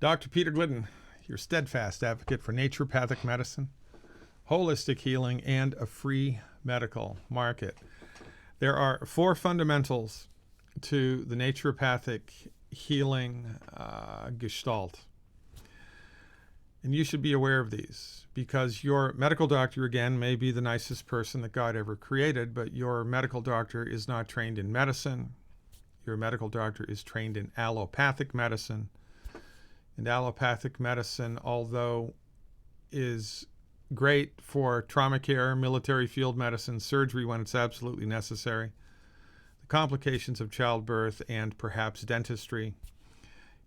Dr. Peter Glidden, your steadfast advocate for naturopathic medicine, holistic healing, and a free medical market. There are four fundamentals to the naturopathic healing gestalt. And you should be aware of these because your medical doctor, again, may be the nicest person that God ever created, but your medical doctor is not trained in medicine. Your medical doctor is trained in allopathic medicine. And allopathic medicine, although is great for trauma care, military field medicine, surgery when it's absolutely necessary, the complications of childbirth, and perhaps dentistry,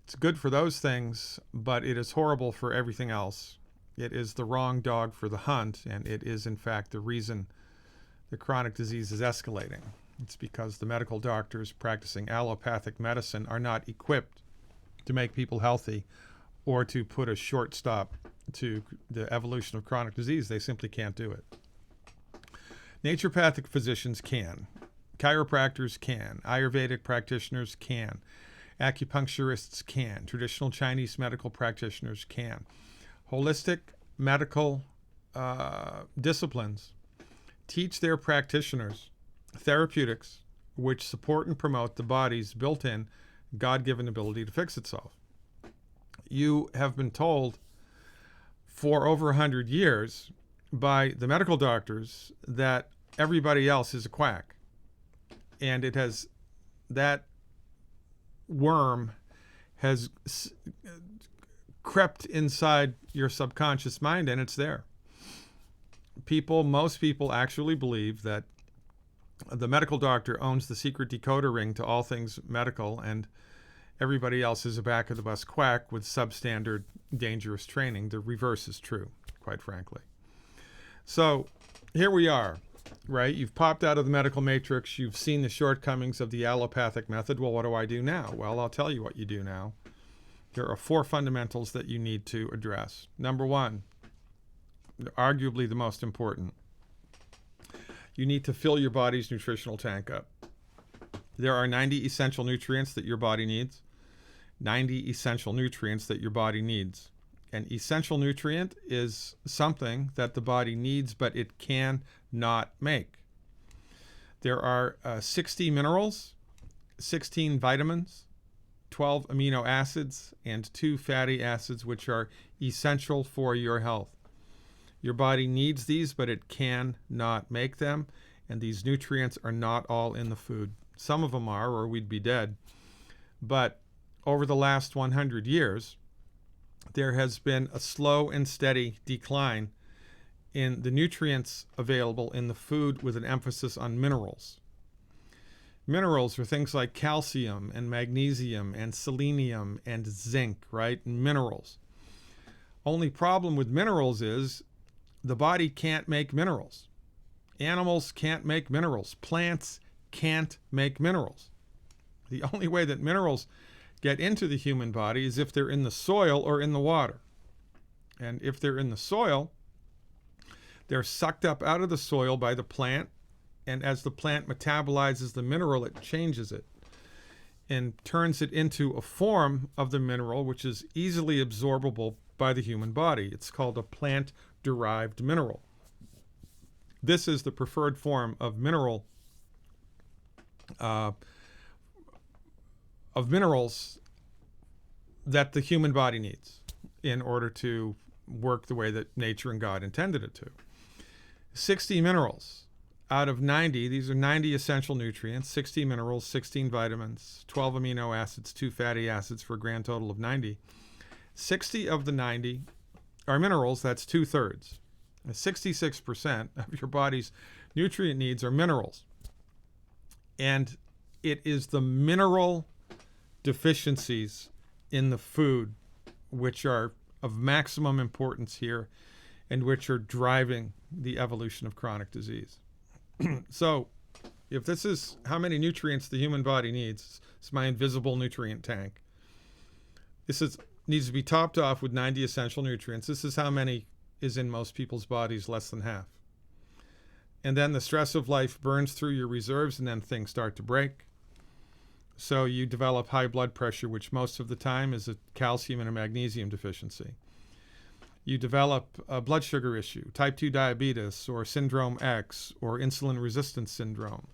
it's good for those things, but it is horrible for everything else. It is the wrong dog for the hunt, and it is, in fact, the reason the chronic disease is escalating. It's because the medical doctors practicing allopathic medicine are not equipped to make people healthy or to put a short stop to the evolution of chronic disease. They simply can't do it. Naturopathic physicians can. Chiropractors can. Ayurvedic practitioners can. Acupuncturists can. Traditional Chinese medical practitioners can. Holistic medical disciplines teach their practitioners therapeutics which support and promote the body's built-in God-given ability to fix itself. You have been told for over 100 years by the medical doctors that everybody else is a quack. And it has, that worm has crept inside your subconscious mind, and it's there. Most people actually believe that the medical doctor owns the secret decoder ring to all things medical, and everybody else is a back-of-the-bus quack with substandard, dangerous training. The reverse is true, quite frankly. So here we are, right? You've popped out of the medical matrix. You've seen the shortcomings of the allopathic method. Well, what do I do now? Well, I'll tell you what you do now. There are four fundamentals that you need to address. Number one, arguably the most important, you need to fill your body's nutritional tank up. There are 90 essential nutrients that your body needs. 90 essential nutrients that your body needs. An essential nutrient is something that the body needs, but it cannot make. There are 60 minerals, 16 vitamins, 12 amino acids, and 2 fatty acids, which are essential for your health. Your body needs these, but it cannot make them, and these nutrients are not all in the food. Some of them are, or we'd be dead. But over the last 100 years, there has been a slow and steady decline in the nutrients available in the food with an emphasis on minerals. Minerals are things like calcium and magnesium and selenium and zinc, right? Minerals. Only problem with minerals is the body can't make minerals. Animals can't make minerals. Plants can't make minerals. The only way that minerals get into the human body is if they're in the soil or in the water. And if they're in the soil, they're sucked up out of the soil by the plant, and as the plant metabolizes the mineral, it changes it and turns it into a form of the mineral which is easily absorbable by the human body. It's called a plant-derived mineral. This is the preferred form of minerals that the human body needs in order to work the way that nature and God intended it to. 60 minerals out of 90, these are 90 essential nutrients, 60 minerals, 16 vitamins, 12 amino acids, 2 fatty acids for a grand total of 90. 60 of the 90 are minerals, that's 2/3. 66% of your body's nutrient needs are minerals. And it is the mineral deficiencies in the food which are of maximum importance here and which are driving the evolution of chronic disease. So if this is how many nutrients the human body needs, it's my invisible nutrient tank. Needs to be topped off with 90 essential nutrients. This is how many is in most people's bodies, less than half. And then the stress of life burns through your reserves, and then things start to break. So you develop high blood pressure, which most of the time is a calcium and a magnesium deficiency. You develop a blood sugar issue, type 2 diabetes or syndrome X or insulin resistance syndrome.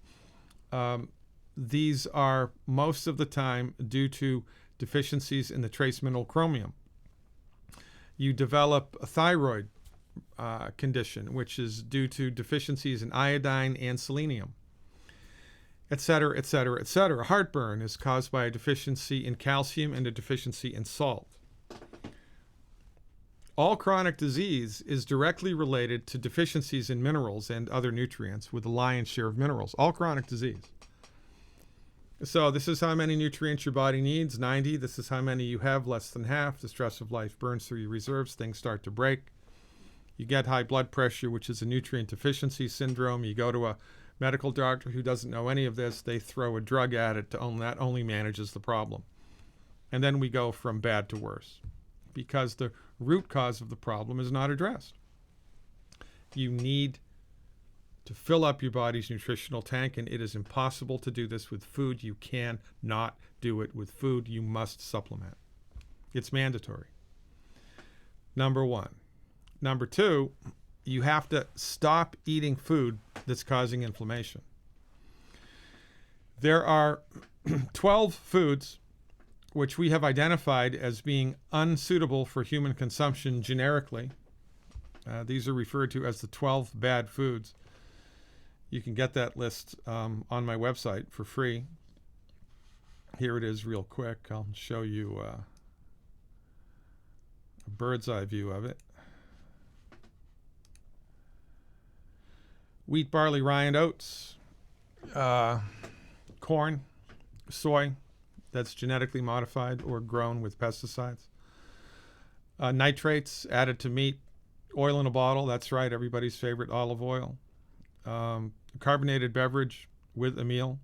These are most of the time due to deficiencies in the trace mineral chromium. You develop a thyroid condition, which is due to deficiencies in iodine and selenium, et cetera, et cetera, et cetera. Heartburn is caused by a deficiency in calcium and a deficiency in salt. All chronic disease is directly related to deficiencies in minerals and other nutrients, with the lion's share of minerals. All chronic disease. So this is how many nutrients your body needs, 90. This is how many you have, less than half. The stress of life burns through your reserves. Things start to break. You get high blood pressure, which is a nutrient deficiency syndrome. You go to a medical doctor who doesn't know any of this. They throw a drug at it that only manages the problem. And then we go from bad to worse because the root cause of the problem is not addressed. You need to fill up your body's nutritional tank, and it is impossible to do this with food. You cannot do it with food. You must supplement. It's mandatory. Number one. Number two, you have to stop eating food that's causing inflammation. There are 12 foods which we have identified as being unsuitable for human consumption generically. These are referred to as the 12 bad foods. You can get that list on my website for free. Here it is real quick. I'll show you a bird's eye view of it. Wheat, barley, rye, and oats. Corn, soy that's genetically modified or grown with pesticides. Nitrates added to meat. Oil in a bottle, that's right, everybody's favorite olive oil. Carbonated beverage with a meal.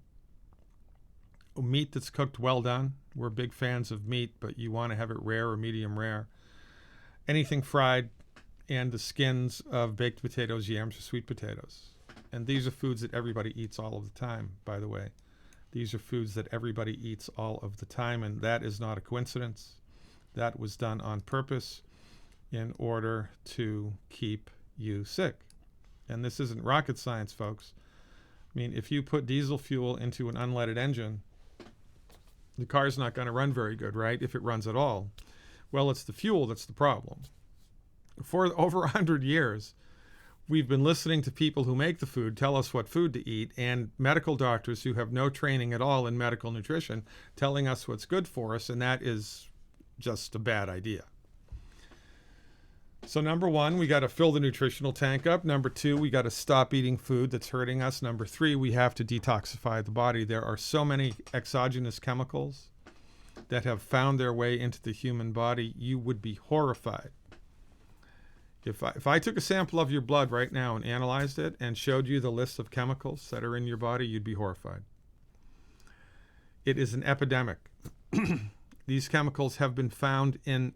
Meat that's cooked well done. We're big fans of meat, but you want to have it rare or medium rare. Anything fried, and the skins of baked potatoes, yams, or sweet potatoes. And these are foods that everybody eats all of the time, by the way. These are foods that everybody eats all of the time, and that is not a coincidence. That was done on purpose in order to keep you sick. And this isn't rocket science, folks. I mean, if you put diesel fuel into an unleaded engine, the car's not going to run very good, right? If it runs at all. Well, it's the fuel that's the problem. For over 100 years, we've been listening to people who make the food tell us what food to eat, and medical doctors who have no training at all in medical nutrition telling us what's good for us, and that is just a bad idea. So number one, we got to fill the nutritional tank up. Number two, we got to stop eating food that's hurting us. Number three, we have to detoxify the body. There are so many exogenous chemicals that have found their way into the human body. You would be horrified. If I took a sample of your blood right now and analyzed it and showed you the list of chemicals that are in your body, you'd be horrified. It is an epidemic. These chemicals have been found in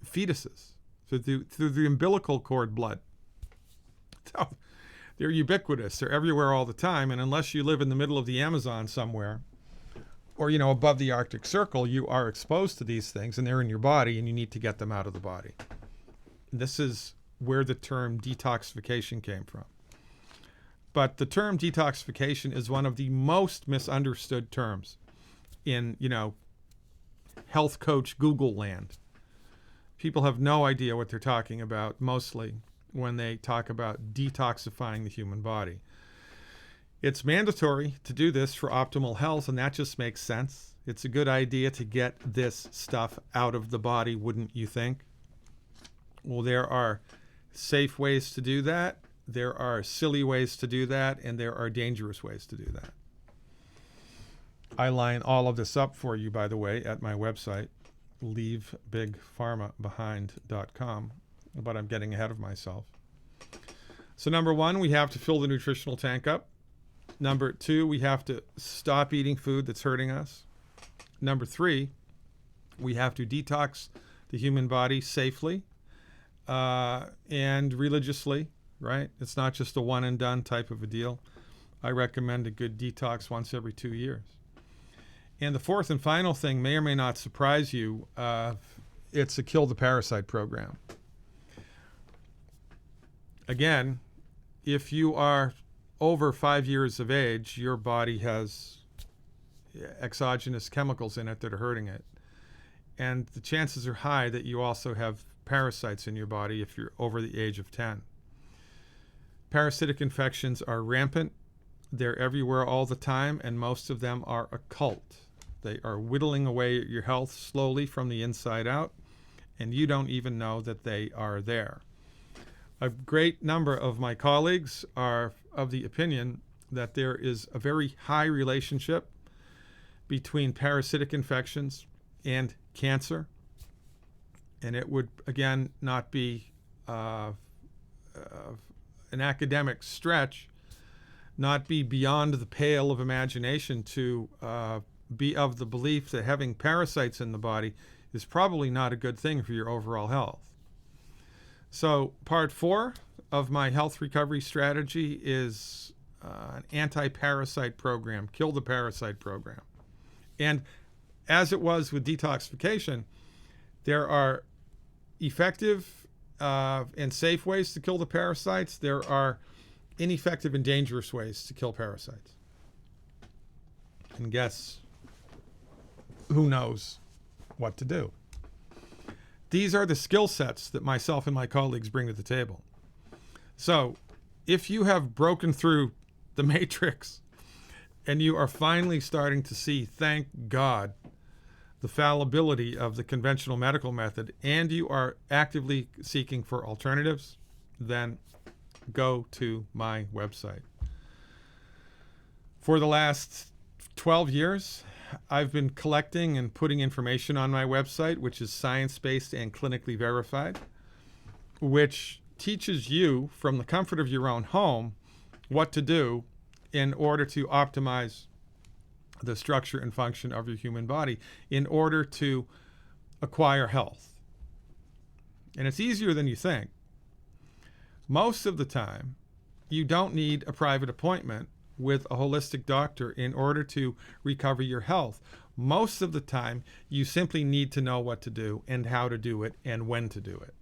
fetuses through the umbilical cord blood. So they're ubiquitous. They're everywhere all the time. And unless you live in the middle of the Amazon somewhere or, above the Arctic Circle, you are exposed to these things, and they're in your body, and you need to get them out of the body. This is where the term detoxification came from. But the term detoxification is one of the most misunderstood terms in, health coach Google land. People have no idea what they're talking about, mostly, when they talk about detoxifying the human body. It's mandatory to do this for optimal health, and that just makes sense. It's a good idea to get this stuff out of the body, wouldn't you think? Well, there are safe ways to do that, there are silly ways to do that, and there are dangerous ways to do that. I line all of this up for you, by the way, at my website, leavebigpharmabehind.com, but I'm getting ahead of myself. So number one, we have to fill the nutritional tank up. Number two, we have to stop eating food that's hurting us. Number three, we have to detox the human body safely and religiously, right? It's not just a one and done type of a deal. I recommend a good detox once every 2 years. And the fourth and final thing may or may not surprise you. It's a Kill the Parasite program. Again, if you are over 5 years of age, your body has exogenous chemicals in it that are hurting it. And the chances are high that you also have parasites in your body if you're over the age of 10. Parasitic infections are rampant. They're everywhere all the time, and most of them are occult. They are whittling away at your health slowly from the inside out, and you don't even know that they are there. A great number of my colleagues are of the opinion that there is a very high relationship between parasitic infections and cancer, and it would, again, not be an academic stretch, not be beyond the pale of imagination to be of the belief that having parasites in the body is probably not a good thing for your overall health. So part 4 of my health recovery strategy is an anti-parasite program, Kill the Parasite program. And as it was with detoxification, there are effective and safe ways to kill the parasites. There are ineffective and dangerous ways to kill parasites. And guess who knows what to do? These are the skill sets that myself and my colleagues bring to the table. So if you have broken through the matrix and you are finally starting to see, thank God, the fallibility of the conventional medical method, and you are actively seeking for alternatives, then go to my website. For the last 12 years, I've been collecting and putting information on my website, which is science-based and clinically verified, which teaches you from the comfort of your own home what to do in order to optimize the structure and function of your human body in order to acquire health. And it's easier than you think. Most of the time, you don't need a private appointment with a holistic doctor in order to recover your health. Most of the time, you simply need to know what to do and how to do it and when to do it.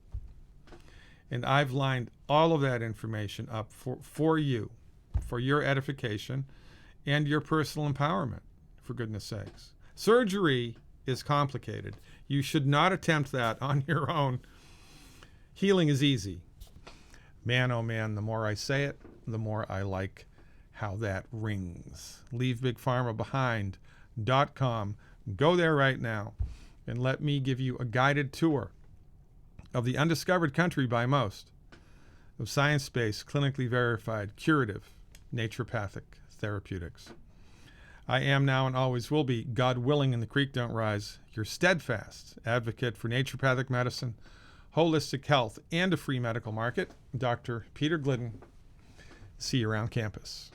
And I've lined all of that information up for you, for your edification and your personal empowerment, for goodness sakes. Surgery is complicated. You should not attempt that on your own. Healing is easy. Man, oh man, the more I say it, the more I like how that rings. LeaveBigPharmaBehind.com. Go there right now and let me give you a guided tour of the undiscovered country by most of science-based, clinically verified, curative, naturopathic therapeutics. I am now and always will be, God willing and the creek don't rise, your steadfast advocate for naturopathic medicine, holistic health, and a free medical market, Dr. Peter Glidden. See you around campus.